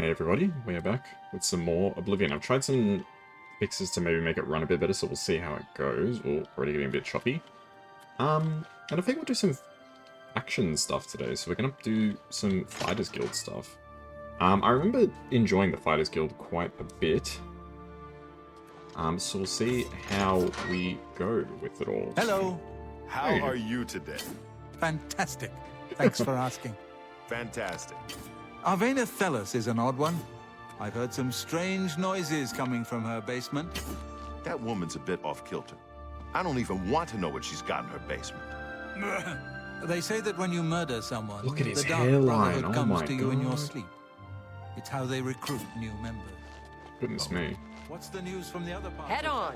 Hey everybody, we are back with some more Oblivion. I've tried some fixes to maybe make it run a bit better, so we'll see how it goes. We're already getting a bit choppy. And I think we'll do some action stuff today, so we're gonna do some Fighters Guild stuff. I remember enjoying the Fighters Guild quite a bit. So we'll see how we go with it all. Hello. How are you today? Fantastic. Thanks for asking. Fantastic. Arvena Thelos is an odd one. I've heard some strange noises coming from her basement. That woman's a bit off kilter. I don't even want to know what she's got in her basement. They say that when you murder someone, Look at his the Dark hairline. Brotherhood Oh comes my to you in your God. sleep. It's how they recruit new members. Goodness me. What's the news from the other part? Head on.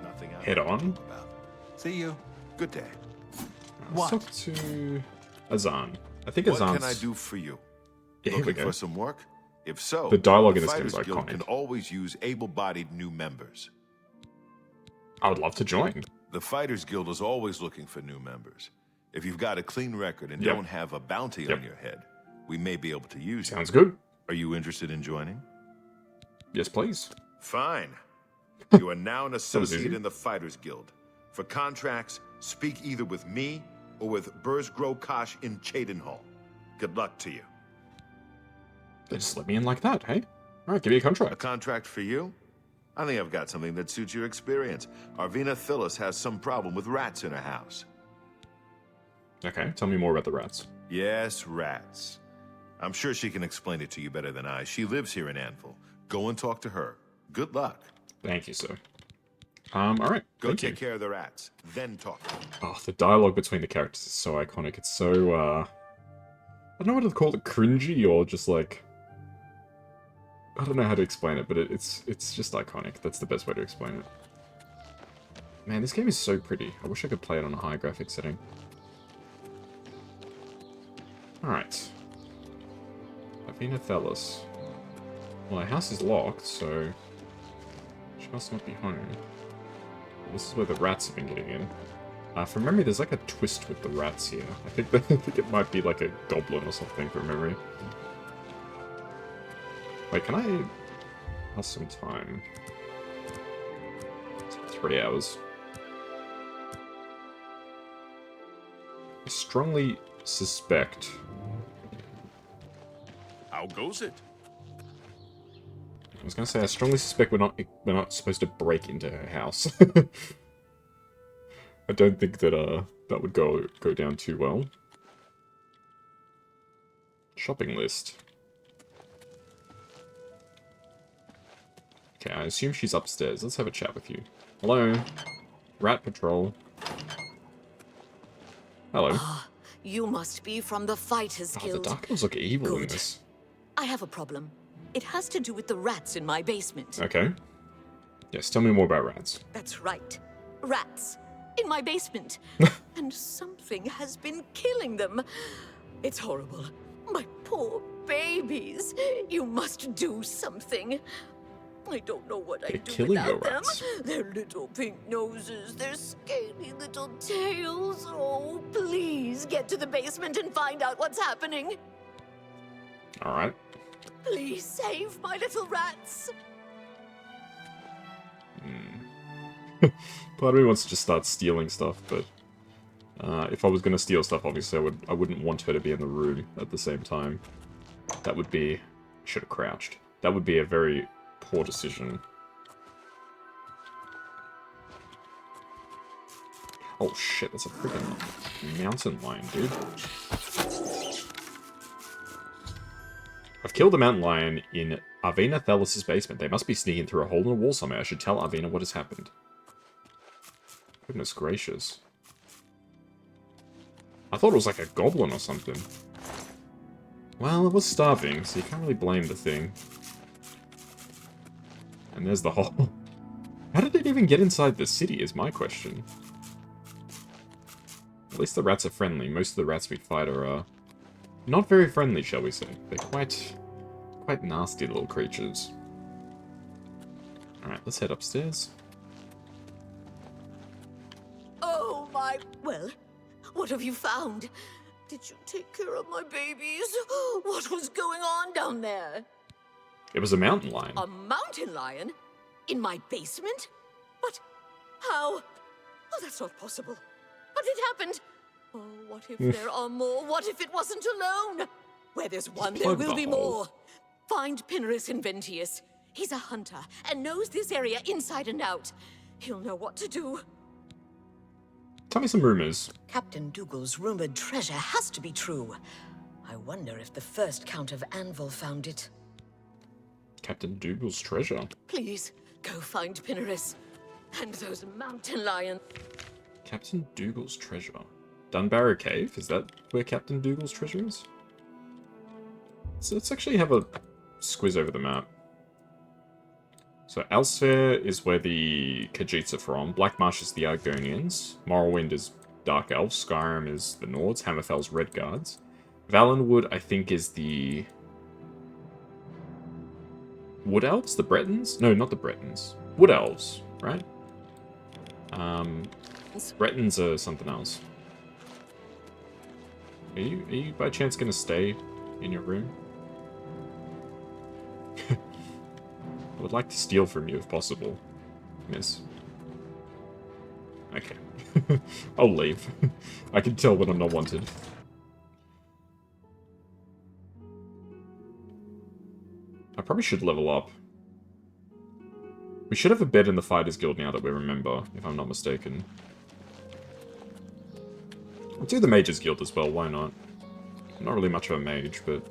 Nothing else. Head on. About. See you. Good day. Let's What? talk to Azan. I think What Azan's... can I do for you? Yeah, here we Looking go. for some work? If so, The dialogue in the this game is Fighters Guild iconic. can always use able-bodied new members. I would love to join. The Fighters Guild is always looking for new members. If you've got a clean record and Yep. don't have a bounty Yep. on your head, we may be able to use you. Sounds good. Are you interested in joining? Yes, please. Fine. You are now an was associate easy. in the Fighters Guild. For contracts, speak either with me or with Burzgro Kosh in Cheydinhall. Good luck to you. They just let me in like that, hey? Alright, give me a A contract. contract for you? I think I've got something that suits your experience. Arvena Thelos has some problem with rats in her house. Okay, tell me more about the rats. Yes, rats. I'm sure she can explain it to you better than I. She lives here in Anvil. Go and talk to her. Good luck. Thank you, sir. Alright, Go thank take you. care of the rats. Then talk to her. Oh, the dialogue between the characters is so iconic. It's so, I don't know what to call it, cringy or just like... I don't know how to explain it, but it's just iconic. That's the best way to explain it. Man, this game is so pretty. I wish I could play it on a high graphic setting. Alright. Arvena Thelos. Well, her house is locked, so... she must not be home. This is where the rats have been getting in. From memory, there's like a twist with the rats here. I think it might be like a goblin or something from memory. Wait, can I pass some time? 3 hours. I strongly suspect... How goes it? I was gonna say, I strongly suspect we're not supposed to break into her house. I don't think that that would go down too well. Shopping list. Okay, I assume she's upstairs. Let's have a chat with you. Hello. Rat Patrol. Hello. You must be from the Fighters Oh, the Guild. Dark Elves look evil in Good. this. I have a problem. It has to do with the rats in my basement. Okay. Yes, tell me more about rats. That's right. Rats. In my basement. And something has been killing them. It's horrible. My poor babies. You must do something. I don't know what They're I'd do killing your without them. rats. Their little pink noses, their scaly little tails. Oh, please get to the basement and find out what's happening. Alright. Please save my little rats. Part of me wants to just start stealing stuff, but if I was going to steal stuff, obviously I wouldn't want her to be in the room at the same time. That would be... should have crouched. That would be a very poor decision. Oh shit, that's a freaking mountain lion, dude. I've killed a mountain lion in Arvena Thelos' basement. They must be sneaking through a hole in the wall somewhere. I should tell Arvena what has happened. Goodness gracious. I thought it was like a goblin or something. Well, it was starving, so you can't really blame the thing. And there's the hole. How did it even get inside the city is my question. At least the rats are friendly. Most of the rats we fight are, not very friendly, shall we say. They're quite nasty little creatures. Alright, let's head upstairs. Oh, my... Well, what have you found? Did you take care of my babies? What was going on down there? It was a mountain lion. A mountain lion? In my basement? But how? Oh, that's not possible. But it happened. Oh, what if there are more? What if it wasn't alone? Where there's one, there plug will the be hole. more. Find Pinnerus Inventius. He's a hunter and knows this area inside and out. He'll know what to do. Tell me some rumors. Captain Dougal's rumored treasure has to be true. I wonder if the first Count of Anvil found it. Captain Dougal's treasure. Please, go find Pinnerus. And those mountain lions. Captain Dougal's treasure. Dunbarrow Cave? Is that where Captain Dougal's treasure is? So let's actually have a squiz over the map. So Elsfair is where the Khajiits are from. Black Marsh is the Argonians. Morrowind is Dark Elves. Skyrim is the Nords. Hammerfell's Red Guards. Valenwood, I think, is the Wood Elves? The Bretons? No, not the Bretons. Wood Elves, right? Bretons are something else. Are you by chance going to stay in your room? I would like to steal from you if possible, miss. Okay. I'll leave. I can tell when I'm not wanted. I probably should level up. We should have a bed in the Fighters Guild now that we remember, if I'm not mistaken. I'll do the Mages Guild as well, why not? I'm not really much of a mage, but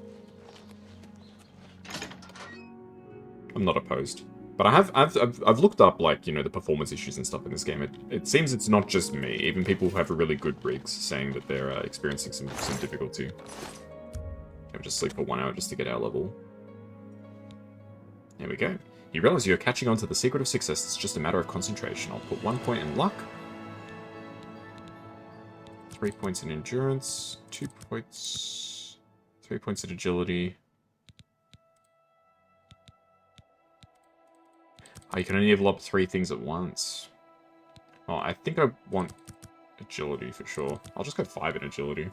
I'm not opposed. But I've looked up, like, you know, the performance issues and stuff in this game. It seems it's not just me. Even people who have really good rigs saying that they're experiencing some difficulty. I'll just sleep for 1 hour just to get our level. There we go. You realize you're catching on to the secret of success. It's just a matter of concentration. I'll put 1 point in luck. 3 points in endurance. 2 points. 3 points in agility. Oh, you can only level up 3 things at once. Oh, I think I want agility for sure. I'll just go 5 in agility.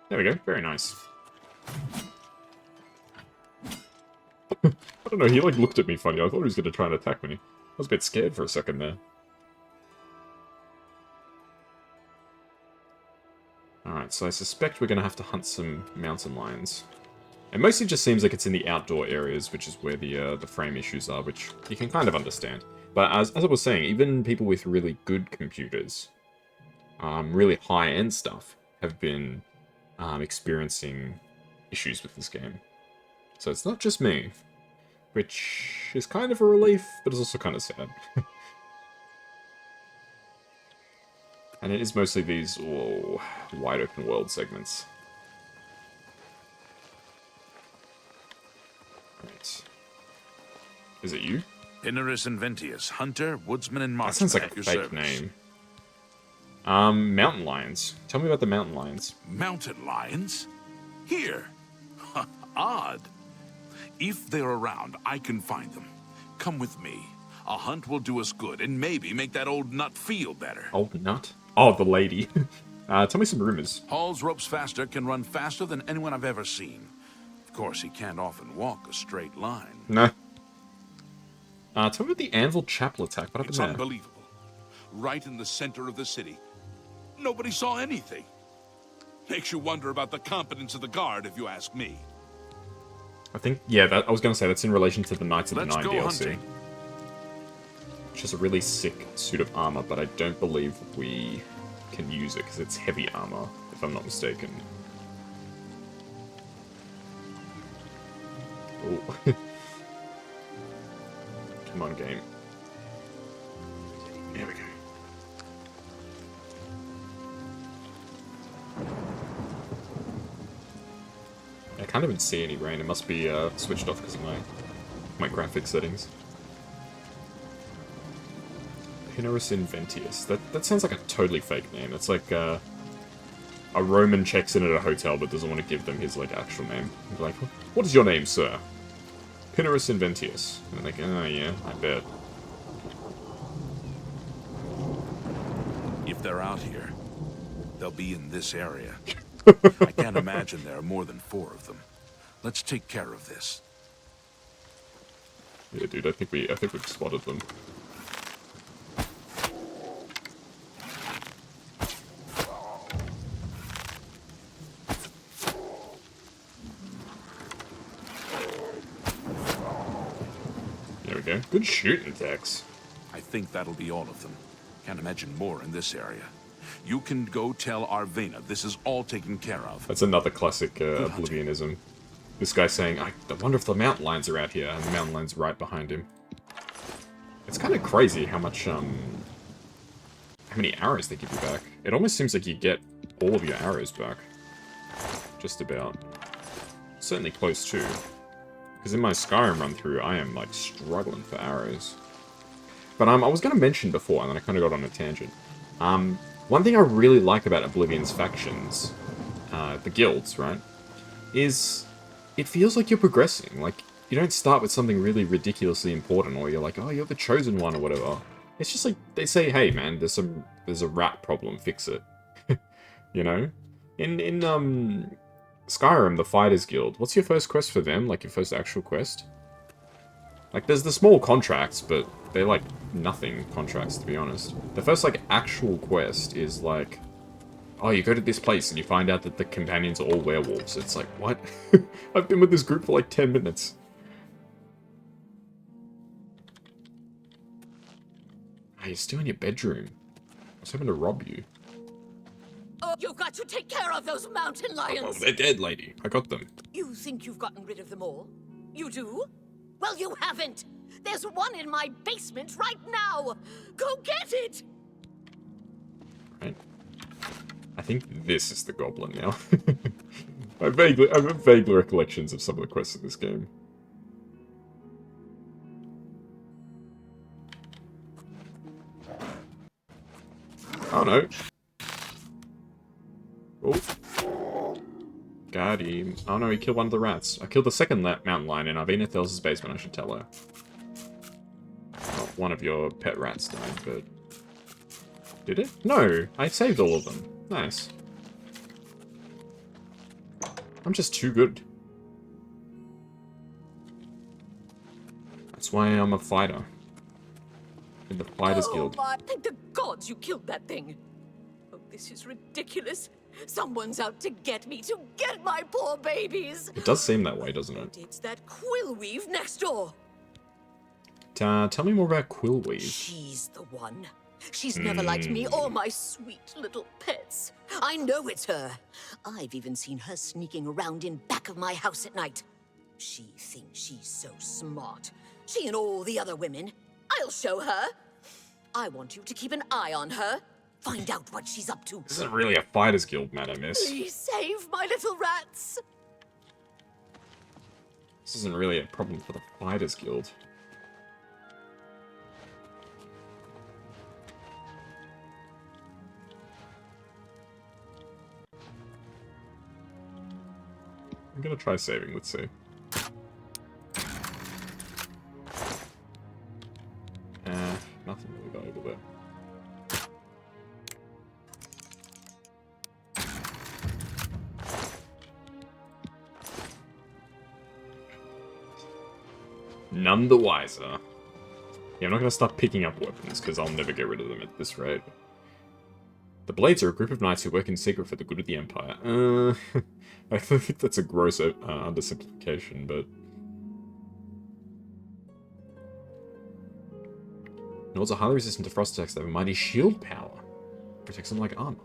There we go. Very nice. I don't know, he like looked at me funny. I thought he was going to try and attack me. I was a bit scared for a second there. Alright, so I suspect we're going to have to hunt some mountain lions. It mostly just seems like it's in the outdoor areas, which is where the frame issues are, which you can kind of understand. But as I was saying, even people with really good computers, really high-end stuff, have been experiencing issues with this game. So it's not just me, which is kind of a relief, but is also kind of sad. And it is mostly these wide open world segments. Right. Is it you? Pinnerus Inventius, hunter, woodsman, and marksman. That sounds like at a your fake service. name. Mountain lions. Tell me about the mountain lions. Mountain lions? Here. Odd. If they're around, I can find them. Come with me. A hunt will do us good, and maybe make that old nut feel better. Old nut? Oh, the lady. Tell me some rumors. Hall's ropes faster can run faster than anyone I've ever seen. Of course, he can't often walk a straight line. Nah. Tell me about the Anvil Chapel attack. What happened It's there? unbelievable. Right in the center of the city. Nobody saw anything. Makes you wonder about the competence of the guard, if you ask me. I think, yeah, I was going to say that's in relation to the Knights of the Let's Nine go DLC. hunting. Which is a really sick suit of armor, but I don't believe we can use it because it's heavy armor, if I'm not mistaken. Oh. Come on, game. There we go. I can't even see any rain. It must be switched off because of my graphics settings. Pinnerus Inventius. That sounds like a totally fake name. It's like a Roman checks in at a hotel but doesn't want to give them his like actual name. He's like, "What is your name, sir?" Pinnerus Inventius. And they're like, "Oh yeah, I bet." If they're out here, they'll be in this area. I can't imagine there are more than 4 of them. Let's take care of this. Yeah, dude, I think we've spotted them. There we go. Good shooting, Tex. I think that'll be all of them. Can't imagine more in this area. You can go tell Arvena this is all taken care of. That's another classic hunting. Oblivionism. This guy saying, I wonder if the mountain lions are out here, and the mountain lions right behind him. It's kind of crazy how much, how many arrows they give you back. It almost seems like you get all of your arrows back. Just about. Certainly close to. Because in my Skyrim run-through, I am, like, struggling for arrows. But, I was going to mention before, and then I kind of got on a tangent. One thing I really like about Oblivion's factions, the guilds, right, is it feels like you're progressing. Like, you don't start with something really ridiculously important, or you're like, oh, you're the chosen one, or whatever. It's just like, they say, hey, man, there's a rat problem, fix it. You know? In Skyrim, the Fighters Guild, what's your first quest for them? Like, your first actual quest? Like, there's the small contracts, but they're, like, nothing contracts, to be honest. The first, like, actual quest is, like, oh, you go to this place and you find out that the companions are all werewolves. It's like, what? I've been with this group for, like, 10 minutes. Ah, you're still in your bedroom. I was hoping to rob you. Oh, you've got to take care of those mountain lions! Oh, they're dead, lady. I got them. You think you've gotten rid of them all? You do? Well, you haven't! There's one in my basement right now! Go get it! Right. I think this is the goblin now. I have vague recollections of some of the quests in this game. Oh no. Oh. Got him. Oh no, he killed one of the rats. I killed the second mountain lion in Arvena Thales' basement, I should tell her. Well, one of your pet rats died, but... Did it? No! I saved all of them. Nice. I'm just too good. That's why I'm a fighter. In the Fighters Guild. Thank the gods you killed that thing! Oh, this is ridiculous. Someone's out to get me, to get my poor babies! It does seem that way, doesn't it? And it's that Quillweave next door! Tell me more about Quillweave. She's the one. She's never liked me or my sweet little pets. I know it's her. I've even seen her sneaking around in back of my house at night. She thinks she's so smart. She and all the other women. I'll show her. I want you to keep an eye on her. Find out what she's up to. This isn't really a Fighters Guild matter, miss. Please save my little rats. This isn't really a problem for the Fighters Guild. I'm gonna try saving, let's see. Nothing really valuable there. None the wiser. Yeah, I'm not gonna start picking up weapons, because I'll never get rid of them at this rate. The Blades are a group of knights who work in secret for the good of the Empire. I think that's a gross undersimplification, but... Nords are highly resistant to frost attacks that have a mighty shield power. Protects them like armor.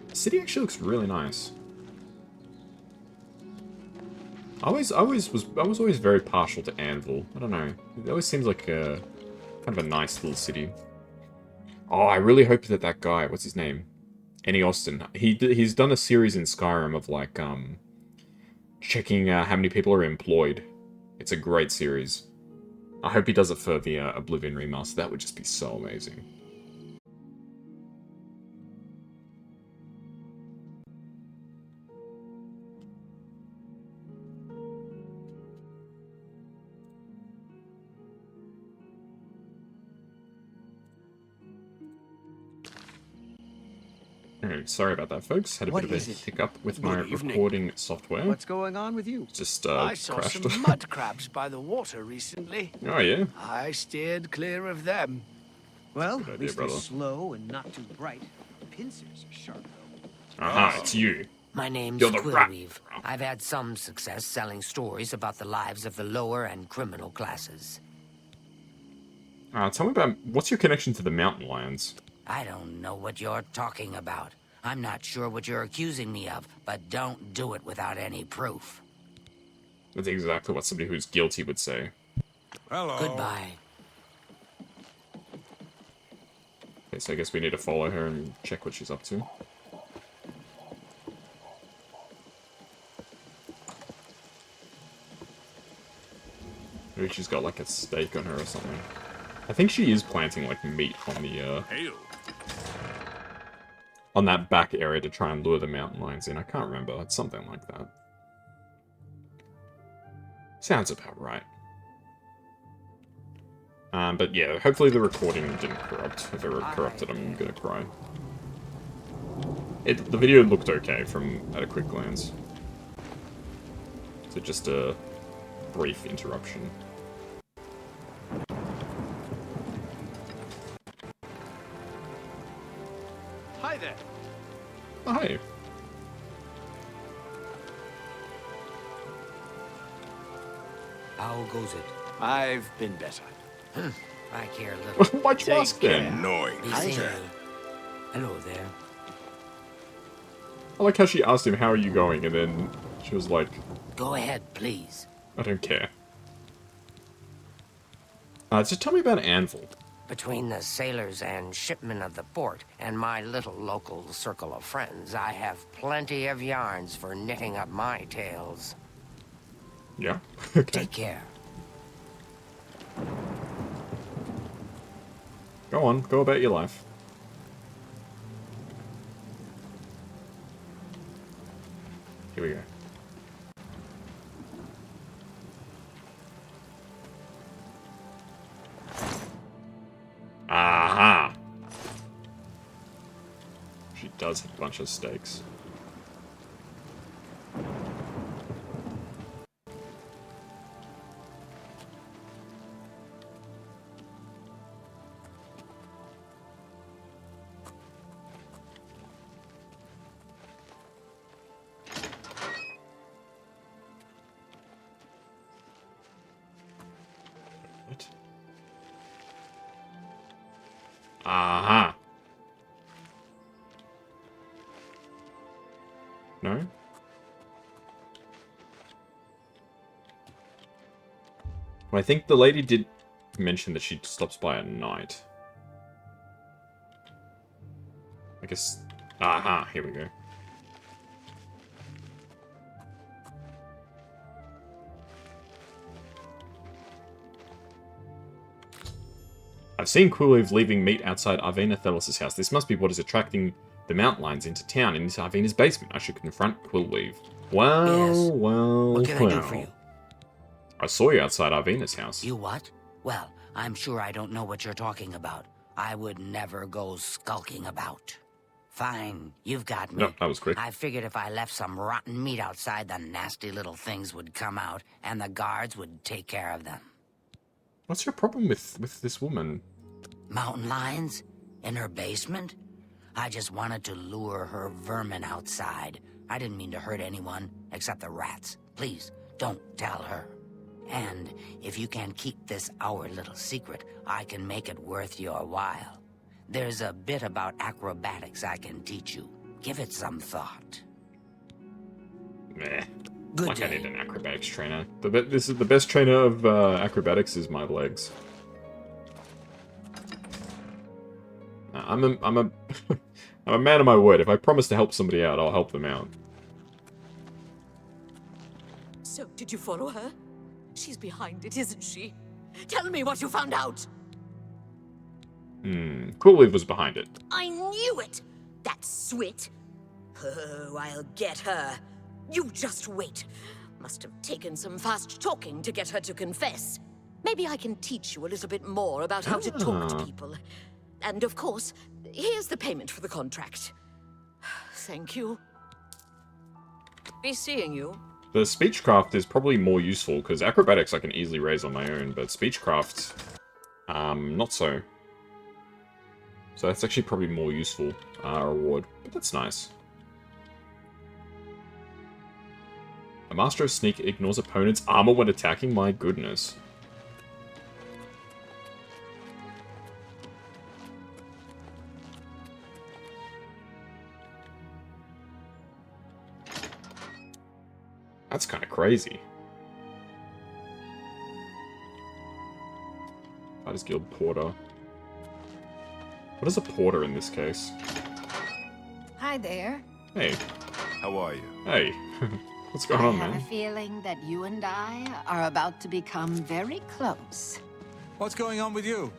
The city actually looks really nice. I was always very partial to Anvil. I don't know. It always seems like a kind of a nice little city. Oh, I really hope that guy, what's his name? Annie Austin. He's done a series in Skyrim of like checking how many people are employed. It's a great series. I hope he does it for the Oblivion remaster. That would just be so amazing. Oh, sorry about that, folks. Had a What bit of a is it? hiccup with Good my evening. recording software. What's going on with you? Just I saw crashed. some mud crabs by the water recently. Oh, yeah? I steered clear of them. Well, Good at idea, least they're brother. slow and not too bright. Pincers are sharp, though. Aha, it's you. My name's You're the rat. Quillweave. I've had some success selling stories about the lives of the lower and criminal classes. Tell me about, what's your connection to the mountain lions? I don't know what you're talking about. I'm not sure what you're accusing me of, but don't do it without any proof. That's exactly what somebody who's guilty would say. Hello. Goodbye. Okay, so I guess we need to follow her and check what she's up to. Maybe she's got like a stake on her or something. I think she is planting like meat on the Hail. on that back area to try and lure the mountain lions in. I can't remember. It's something like that. Sounds about right. But yeah, hopefully the recording didn't corrupt. If it corrupted, I'm gonna cry. The video looked okay at a quick glance. So just a brief interruption. Hi there. Oh, hey. How goes it? I've been better. I care little. Why'd you Take ask then? Noise. Be seeing you. Hello there. I like how she asked him, how are you going? And then she was like, Go ahead, please. I don't care. So tell me about Anvil. Between the sailors and shipmen of the port and my little local circle of friends, I have plenty of yarns for knitting up my tales. Yeah? Okay. Take care. Go on, go about your life. Here we go. Aha! She does have a bunch of stakes. What? Aha! No? Well, I think the lady did mention that she stops by at night. I guess... Aha, here we go. I've seen Quillweave leaving meat outside Arvina Thelos' house. This must be what is attracting the mountain lions into town and into Arvina's basement. I should confront Quillweave. Well, Yes. well, What can I well. do for you? I saw you outside Arvina's house. You what? Well, I'm sure I don't know what you're talking about. I would never go skulking about. Fine, you've got me. No, that was quick. I figured if I left some rotten meat outside, the nasty little things would come out, and the guards would take care of them. What's your problem with this woman? Mountain lions? In her basement? I just wanted to lure her vermin outside. I didn't mean to hurt anyone, except the rats. Please, don't tell her. And if you can keep this our little secret, I can make it worth your while. There's a bit about acrobatics I can teach you. Give it some thought. Meh. Good Like I day. need an acrobatics trainer. This is the best trainer of acrobatics is my legs. I'm a I'm a man of my word. If I promise to help somebody out, I'll help them out. So, did you follow her? She's behind it, isn't she? Tell me what you found out! Quillweave was behind it. I knew it! That swit! Oh, I'll get her. You just wait. Must have taken some fast talking to get her to confess. Maybe I can teach you a little bit more about how to talk to people. And of course, here's the payment for the contract. Thank you. Be seeing you. The speechcraft is probably more useful, because acrobatics I can easily raise on my own, but speechcraft, not so. So that's actually probably more useful reward, but that's nice. A Master of Sneak ignores opponent's armor when attacking? My goodness. That's kind of crazy. Fighters Guild Porter. What is a porter in this case? Hi there. Hey. How are you? Hey. What's going on, I have man? a feeling that you and I are about to become very close. What's going on with you?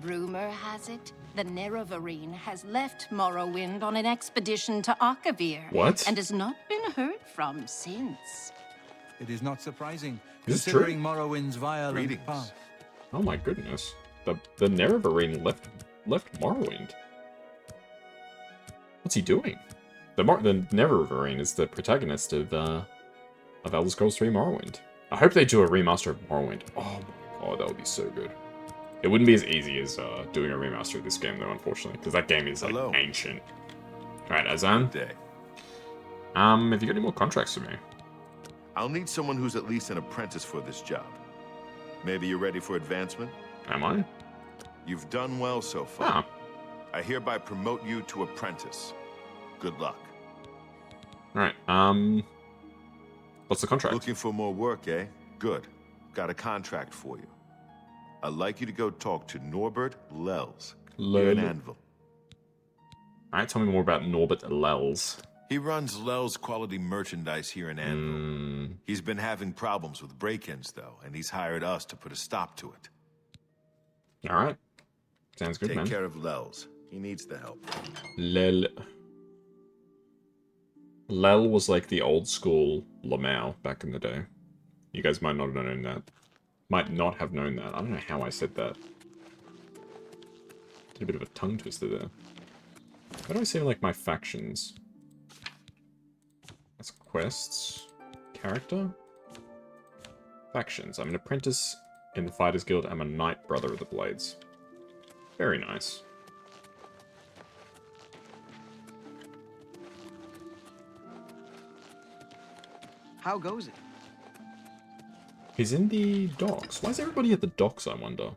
Rumor has it, the Nerevarine has left Morrowind on an expedition to Akavir. What? And has not been heard from since. It is not surprising, Is this considering true? Morrowind's violent Greetings. past. Oh my goodness. The Nerevarine left Morrowind. What's he doing? The Nerevarine is the protagonist of Elder Scrolls 3 Morrowind. I hope they do a remaster of Morrowind. Oh my god, that would be so good. It wouldn't be as easy as doing a remaster of this game, though, unfortunately, because that game is like Hello. ancient. All right, Azan. Day. Have you got any more contracts for me? I'll need someone who's at least an apprentice for this job. Maybe you're ready for advancement? Am I? You've done well so far. Ah, I hereby promote you to apprentice. Good luck. all right. What's the contract? Looking for more work, eh? Good. Got a contract for you. I'd like you to go talk to Norbert Lels here in Lel. Anvil. All right, tell me more about Norbert Lels. He runs Lels quality merchandise here in Anvil. He's been having problems with break-ins, though, and he's hired us to put a stop to it. All right. Sounds good, Take man. care of Lels. He needs the help. Lel. Lel was like the old school Lamau back in the day. You guys might not have known that. Might not have known that. I don't know how I said that. Did a bit of a tongue twister there. Why do I see like my factions? That's quests. Character? Factions. I'm an apprentice in the Fighters Guild. I'm a Knight Brother of the Blades. Very nice. How goes it? He's in the docks. Why is everybody at the docks, I wonder?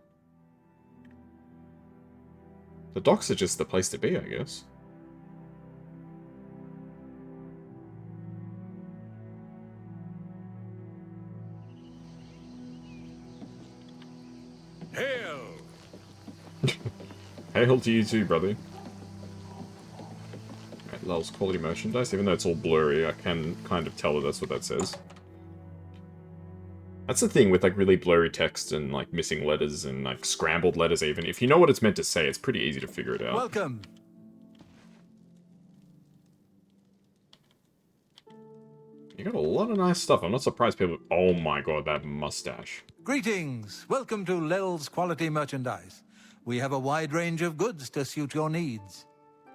The docks are just the place to be, I guess. Hail! Hail to you too, brother. Right, Lel's quality merchandise. Even though it's all blurry, I can kind of tell that that's what that says. That's the thing with like really blurry text and like missing letters and like scrambled letters even. If you know what it's meant to say, it's pretty easy to figure it out. Welcome. You got a lot of nice stuff. I'm not surprised people... Oh my god, that mustache. Greetings. Welcome to Lel's Quality Merchandise. We have a wide range of goods to suit your needs.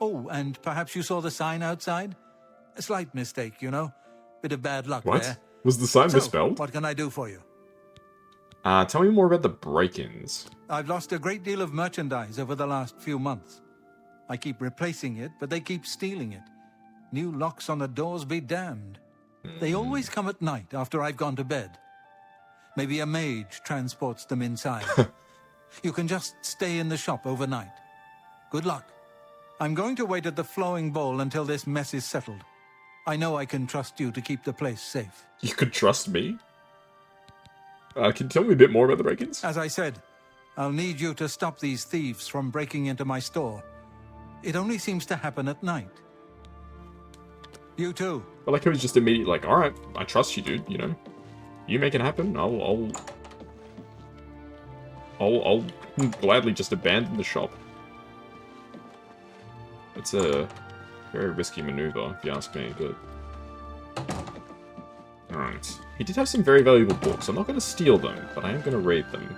Oh, and perhaps you saw the sign outside? A slight mistake, you know. Bit of bad luck What? there. Was the sign So, misspelled? what can I do for you? Tell me more about the break-ins. I've lost a great deal of merchandise over the last few months. I keep replacing it, but they keep stealing it. New locks on the doors be damned. They always come at night after I've gone to bed. Maybe a mage transports them inside. You can just stay in the shop overnight. Good luck. I'm going to wait at the flowing bowl until this mess is settled. I know I can trust you to keep the place safe. You could trust me? Can you tell me a bit more about the break-ins? As I said, I'll need you to stop these thieves from breaking into my store. It only seems to happen at night. You too. I like how he's just immediately like, alright, I trust you, dude, you know. You make it happen, I'll gladly just abandon the shop. It's a very risky maneuver, if you ask me, but... Alright. He did have some very valuable books. I'm not going to steal them, but I am going to read them.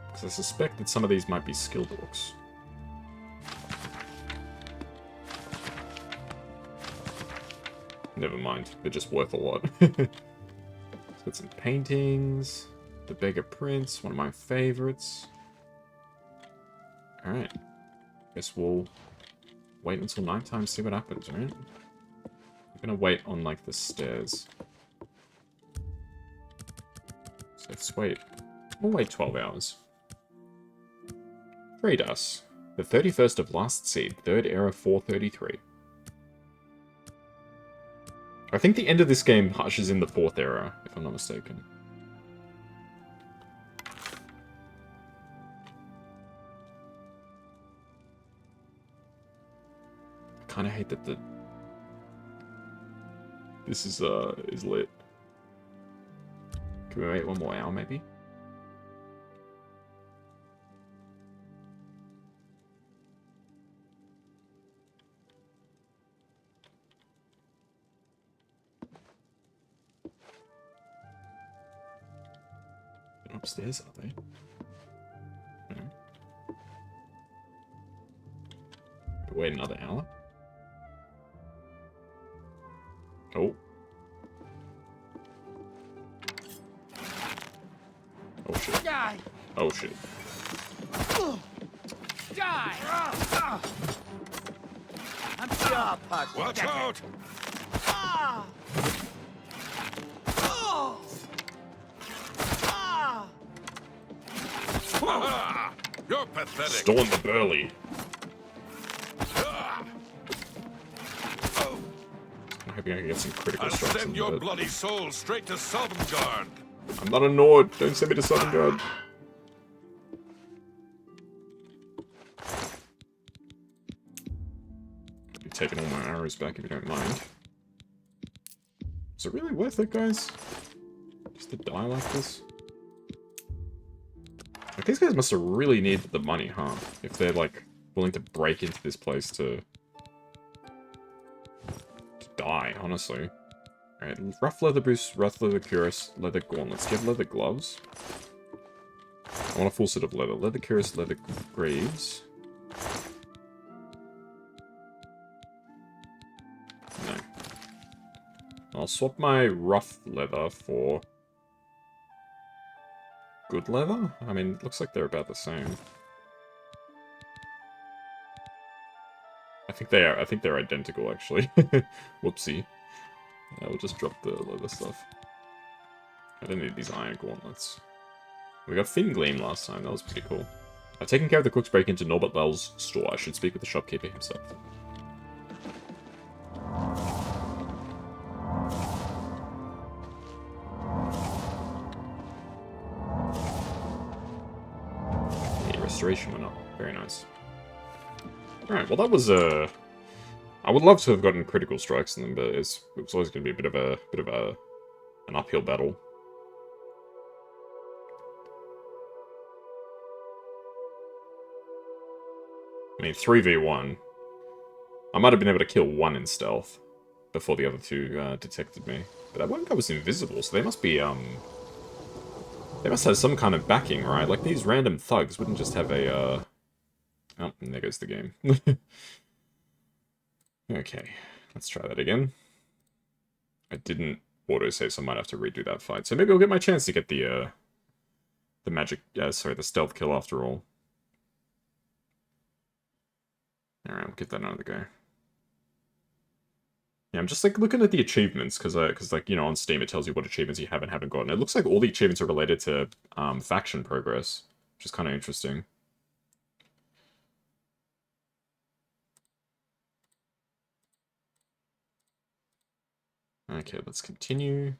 Because I suspect that some of these might be skill books. Never mind. They're just worth a lot. Let's get some paintings. The Beggar Prince, one of my favorites. Alright. Guess we'll wait until nighttime, see what happens, right? I'm gonna wait on, like, the stairs. So let's wait. We'll wait 12 hours. Trade us. The 31st of Last Seed, 3rd Era 433. I think the end of this game hushes in the 4th Era, if I'm not mistaken. I kind of hate that this is lit. Can we wait one more hour, maybe? Upstairs, are they? No. Wait another hour? Oh. Oh shit. Die! Oh shit. Die! I'm jaw puck. Watch out! Ah! Oh! Ah! Ha-ha! You're pathetic. Storm the Burly. Ah! Oh, I'm hoping I can get some critical I'll strikes send in your there. bloody soul straight to Sovngarde. I'm not a Nord. Don't send me to Southern Guard. I'll be taking all my arrows back if you don't mind. Is it really worth it, guys? Just to die like this? Like, these guys must have really needed the money, huh? If they're, like, willing to break into this place to die, honestly. Alright, rough leather boots, rough leather cuirass, leather gauntlets. Get leather gloves. I want a full set of leather. Leather cuirass, leather greaves. No. I'll swap my rough leather for good leather? I mean, it looks like they're about the same. I think they are. I think they're identical, actually. Whoopsie. We'll just drop the leather stuff. I don't need these iron gauntlets. We got Fin Gleam last time. That was pretty cool. I've taken care of the cook's break into Norbert Lell's store. I should speak with the shopkeeper himself. Restoration went up. Very nice. Alright, well that was I would love to have gotten critical strikes in them, but it was always going to be a bit of an uphill battle. I mean, 3v1. I might have been able to kill one in stealth before the other two detected me. But that one guy was invisible, so they must be, they must have some kind of backing, right? Like, these random thugs wouldn't just have a, Oh, and there goes the game. Okay, let's try that again. I didn't autosave, so I might have to redo that fight. So maybe I'll get my chance to get the magic, sorry, the stealth kill after all. Alright, we'll get that another go. Yeah, I'm just, like, looking at the achievements, because, like, you know, on Steam it tells you what achievements you have and haven't gotten. It looks like all the achievements are related to, faction progress, which is kind of interesting. Okay, let's continue.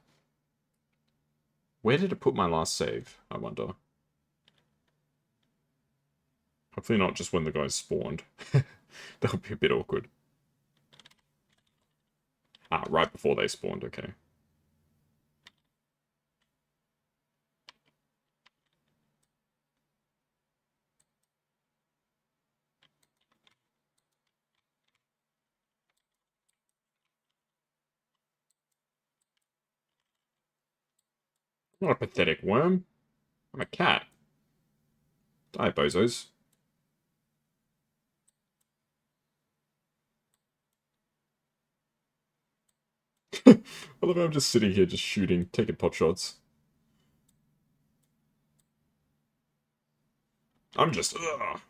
Where did it put my last save, I wonder? Hopefully not just when the guys spawned. That would be a bit awkward. Ah, right before they spawned, okay. I'm not a pathetic worm. I'm a cat. Die, bozos. I love how I'm just sitting here, just shooting, taking pot shots. I'm just, ugh.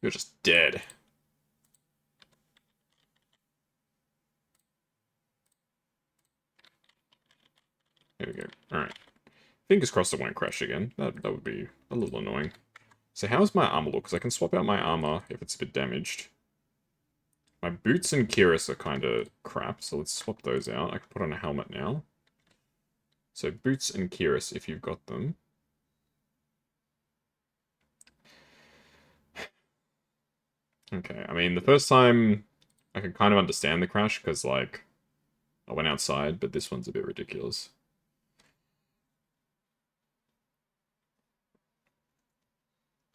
You're just dead. There we go. Alright. Fingers crossed it won't crash again. That would be a little annoying. So how's my armor look? Because I can swap out my armor if it's a bit damaged. My boots and cuirass are kind of crap, so let's swap those out. I can put on a helmet now. So boots and cuirass if you've got them. Okay, I mean, the first time I could kind of understand the crash because, like, I went outside, but this one's a bit ridiculous.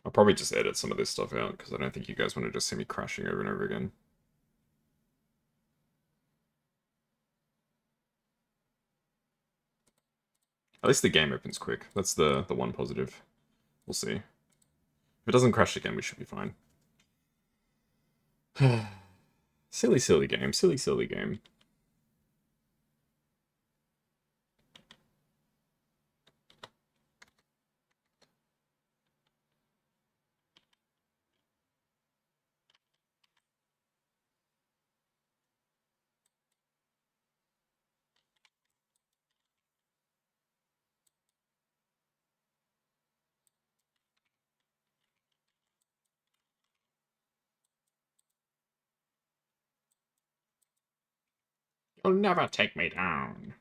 I'll probably just edit some of this stuff out, because I don't think you guys want to just see me crashing over and over again. At least the game opens quick. That's the one positive. We'll see. If it doesn't crash again, we should be fine. Silly, silly game. Silly, silly game. You'll never take me down.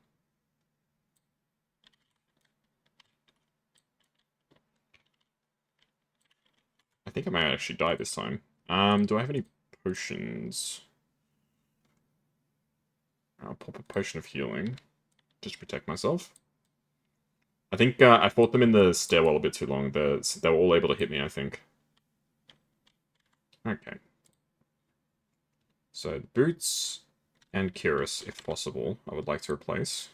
I think I might actually die this time. Do I have any potions? I'll pop a potion of healing. Just to protect myself. I think I fought them in the stairwell a bit too long. They were all able to hit me, I think. Okay. So, boots and cuirass, if possible, I would like to replace.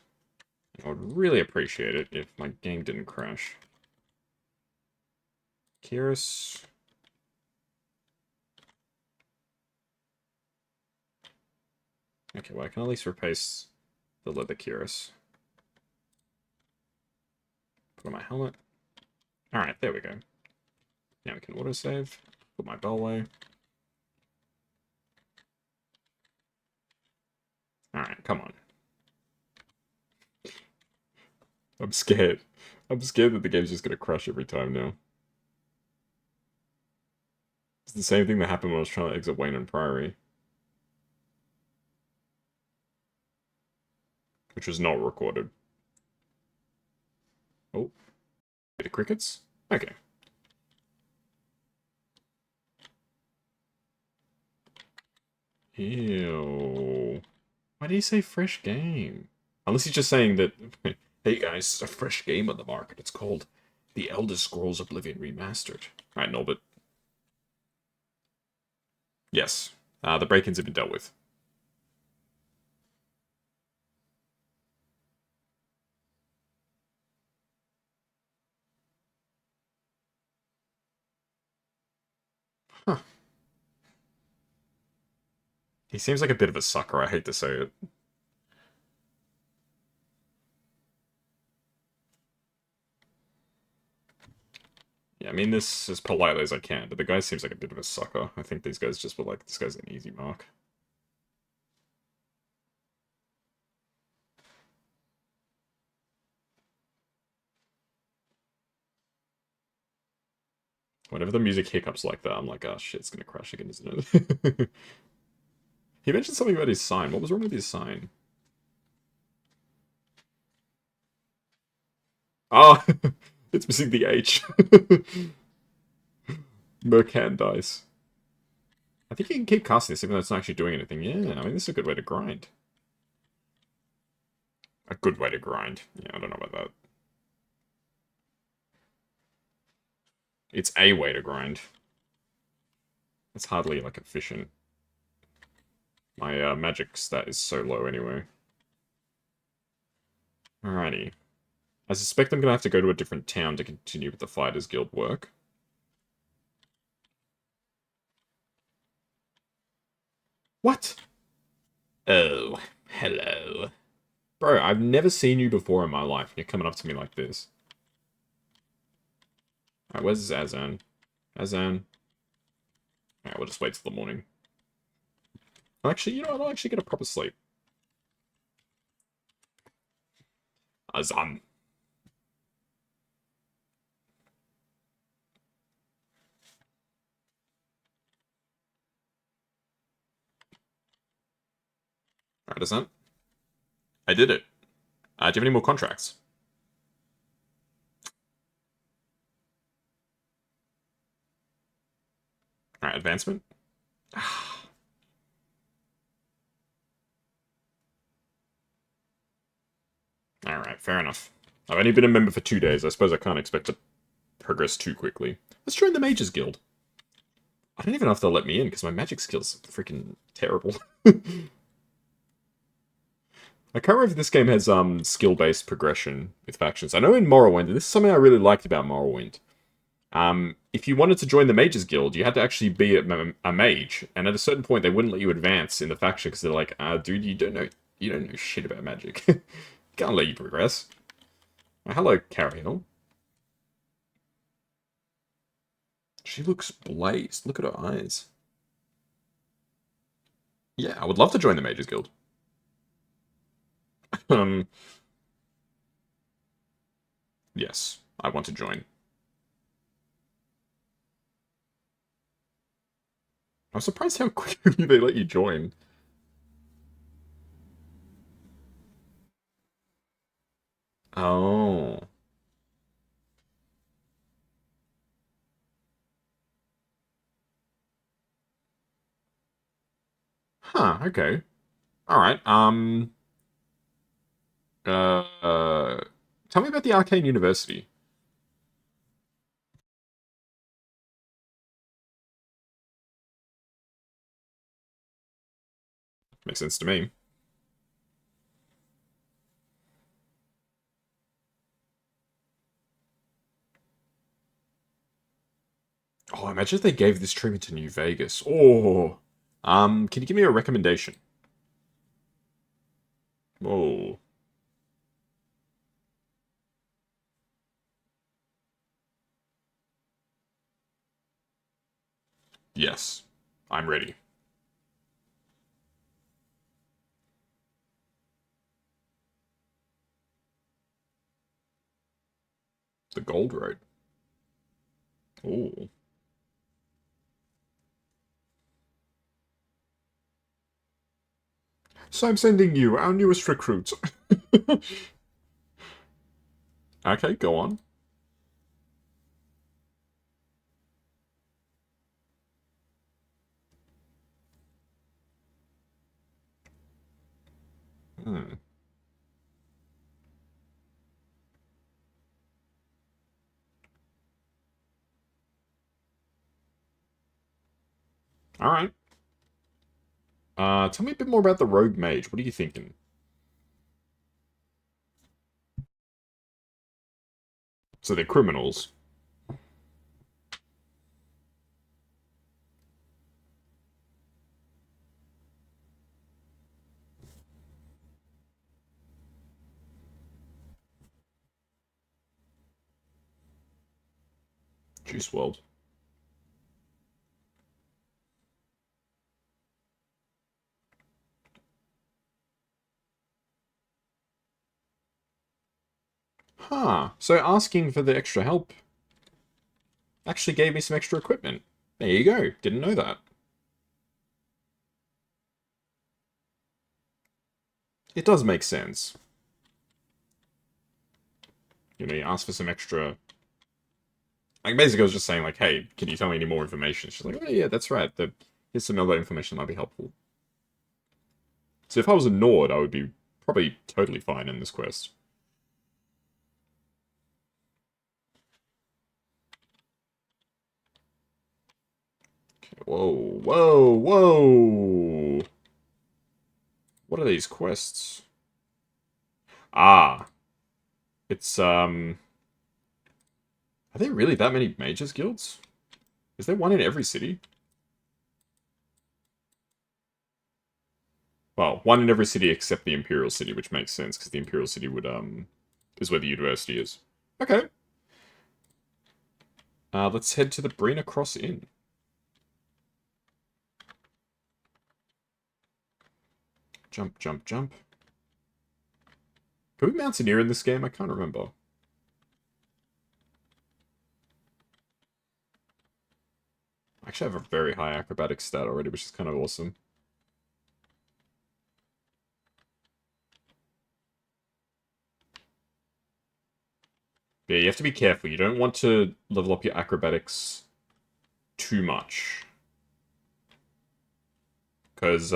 I would really appreciate it if my game didn't crash. Cuirass. Okay, well, I can at least replace the leather cuirass. Put on my helmet. Alright, there we go. Now we can autosave. Put my bow away. Alright, come on. I'm scared. I'm scared that the game's just gonna crash every time now. It's the same thing that happened when I was trying to exit Wayne and Priory. Which was not recorded. Oh. The crickets? Okay. Ew. Why did he say fresh game? Unless he's just saying that, hey guys, it's a fresh game on the market. It's called The Elder Scrolls Oblivion Remastered. Alright, Norbert. Yes. The break-ins have been dealt with. Huh. He seems like a bit of a sucker, I hate to say it. Yeah, I mean this as politely as I can, but the guy seems like a bit of a sucker. I think these guys just were like, this guy's an easy mark. Whenever the music hiccups like that, I'm like, oh shit, it's gonna crash again, isn't it? He mentioned something about his sign. What was wrong with his sign? Oh, it's missing the H. Merchandise. I think you can keep casting this even though it's not actually doing anything. Yeah, I mean, this is a good way to grind. A good way to grind. Yeah, I don't know about that. It's a way to grind. It's hardly, like, efficient. My magic stat is so low anyway. Alrighty. I suspect I'm gonna have to go to a different town to continue with the Fighters Guild work. What? Oh, hello. Bro, I've never seen you before in my life, and you're coming up to me like this. Alright, where's Azan? Azan. Alright, we'll just wait till the morning. Actually, you know what? I'll actually get a proper sleep. Azan. Alright, Azan. I did it. Do you have any more contracts? Alright, advancement. Alright, fair enough. I've only been a member for 2 days. I suppose I can't expect to progress too quickly. Let's join the Mages Guild. I don't even know if they'll let me in, because my magic skills are freaking terrible. I can't remember if this game has skill-based progression with factions. I know in Morrowind, and this is something I really liked about Morrowind, if you wanted to join the Mages Guild, you had to actually be a mage, and at a certain point they wouldn't let you advance in the faction because they're like, dude, you don't know shit about magic. Can't let you progress. Hello, Cariel. She looks blazed. Look at her eyes. Yeah, I would love to join the Mages Guild. Yes, I want to join. I'm surprised how quickly they let you join. Oh. Huh, okay. Alright, tell me about the Arcane University. Makes sense to me. Oh, imagine if they gave this treatment to New Vegas. Oh. Can you give me a recommendation? Oh. Yes. I'm ready. The Gold Road. Oh. So I'm sending you our newest recruit. Okay, go on. Hmm. Alright. Tell me a bit more about the Rogue Mage. What are you thinking? So they're criminals. Juice World. Huh. So asking for the extra help actually gave me some extra equipment. There you go. Didn't know that. It does make sense. You know, you ask for some extra... Like, basically I was just saying, like, hey, can you tell me any more information? She's like, oh yeah, that's right. Here's some other information that might be helpful. So if I was a Nord, I would be probably totally fine in this quest. Okay, whoa, whoa, whoa! What are these quests? Ah. It's, Are there really that many mages guilds? Is there one in every city? Well, one in every city except the Imperial City, which makes sense, because the Imperial City would, is where the university is. Okay. Let's head to the Brina Cross Inn. Jump, jump, jump. Can we mountaineer in this game? I can't remember. I actually have a very high acrobatics stat already, which is kind of awesome. Yeah, you have to be careful. You don't want to level up your acrobatics too much. Because,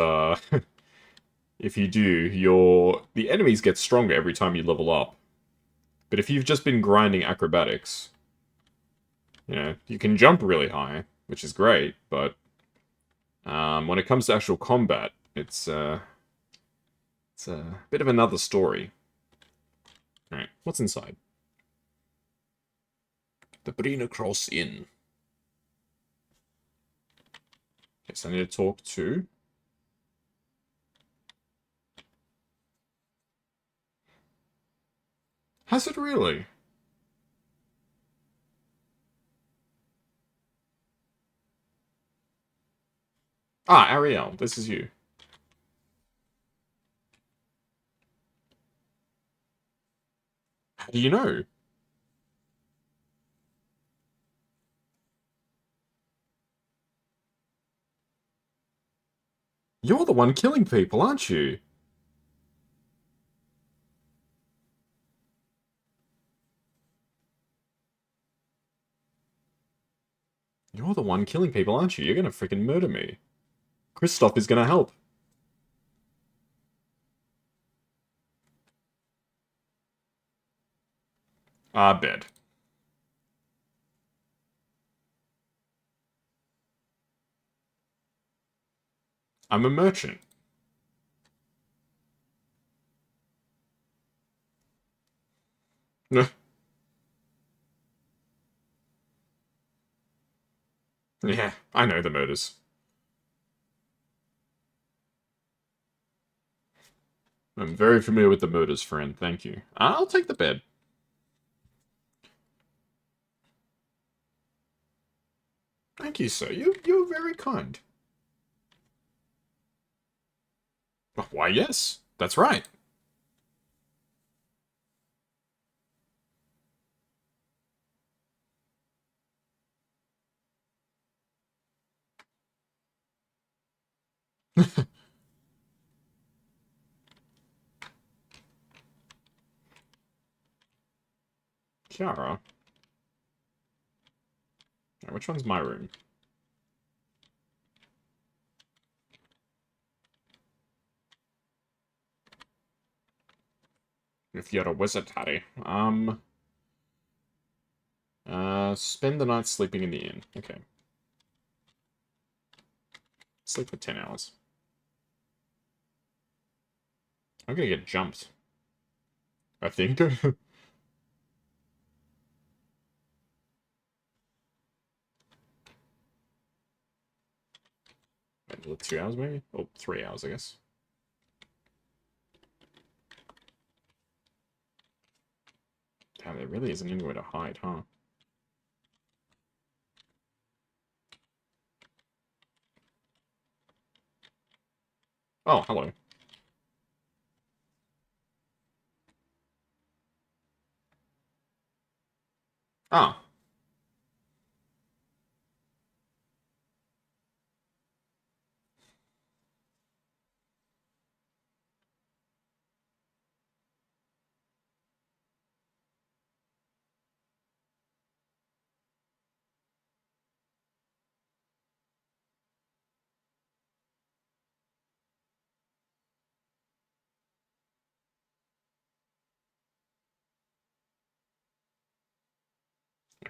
if you do, the enemies get stronger every time you level up. But if you've just been grinding acrobatics, you know, you can jump really high, which is great, but when it comes to actual combat, it's a bit of another story. Alright, what's inside? The Brina Cross Inn. Okay, so I need to talk to... Has it really? Ah, Ariel, this is you. How do you know? You're the one killing people, aren't you? You're the one killing people, aren't you? You're gonna freaking murder me. Kristoff is gonna help. Bed. I'm a merchant. Yeah, I know the murders. I'm very familiar with the murders, friend. Thank you. I'll take the bed. Thank you, sir. You're very kind. Why, yes. That's right. Kiara. Which one's my room? If you're a wizard, Harry. Spend the night sleeping in the inn. Okay. Sleep for 10 hours. I'm gonna get jumped. I think. Wait, 2 hours maybe? Oh, 3 hours, I guess. Damn, there really isn't anywhere to hide, huh? Oh, hello. Ah.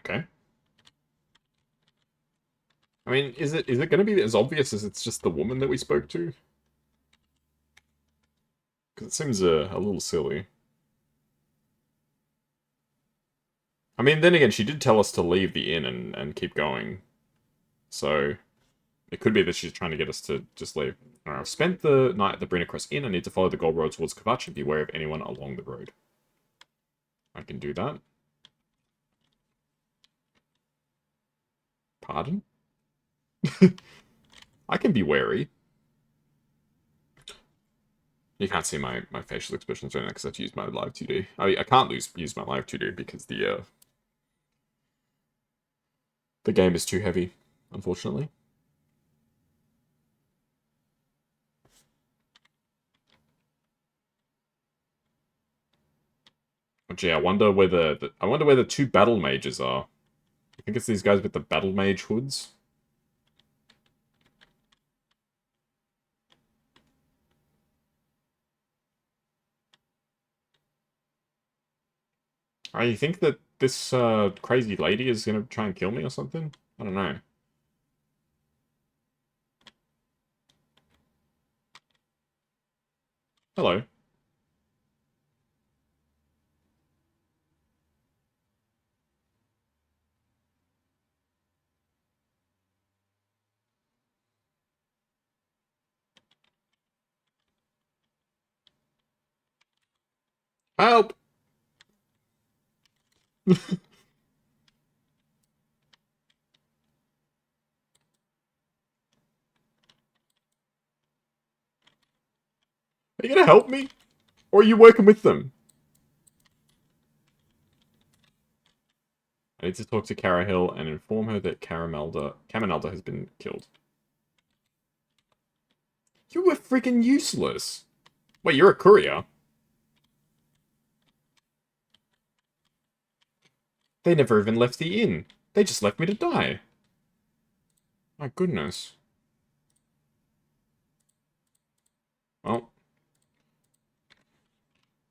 Okay. I mean, is it going to be as obvious as it's just the woman that we spoke to? Because it seems a little silly. I mean, then again, she did tell us to leave the inn and keep going. So, it could be that she's trying to get us to just leave. Alright, I've spent the night at the Brina Inn. I need to follow the gold road towards Kvatch and be aware of anyone along the road. I can do that. Pardon? I can be wary. You can't see my facial expressions right now because I have to use my live 2D. I can't use my live 2D because the game is too heavy, unfortunately. Oh, gee, I wonder where the two battle mages are. I think it's these guys with the battle mage hoods. I think that this crazy lady is gonna try and kill me or something? I don't know. Hello. Help! Are you gonna help me? Or are you working with them? I need to talk to Cara Hill and inform her that Caminalda has been killed. You were freaking useless! Wait, you're a courier? They never even left the inn. They just left me to die. My goodness. Well.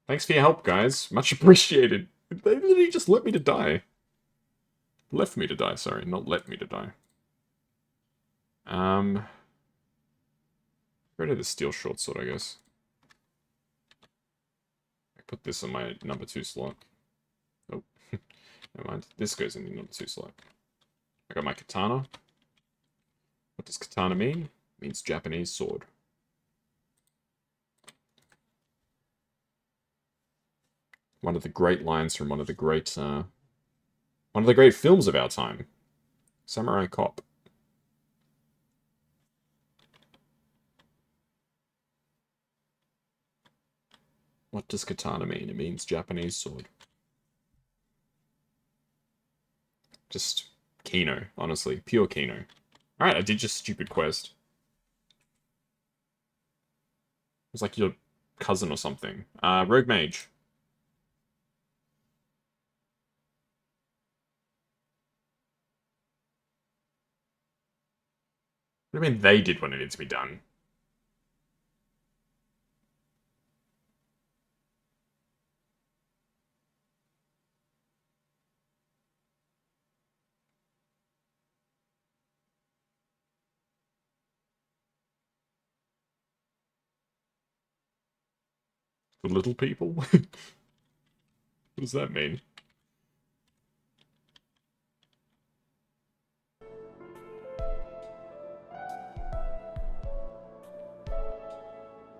Thanks for your help, guys. Much appreciated. They literally just let me to die. Left me to die, sorry. Not let me to die. Get rid of the steel short sword, I guess. I put this on my number 2 slot. Oh, never mind. This goes in the number 2 slot. I got my katana. What does katana mean? It means Japanese sword. One of the great lines from one of the great films of our time. Samurai Cop. What does katana mean? It means Japanese sword. Just Kino, honestly. Pure Kino. Alright, I did just stupid quest. It was like your cousin or something. Rogue Mage. What do you mean they did what needed to be done? The little people? What does that mean?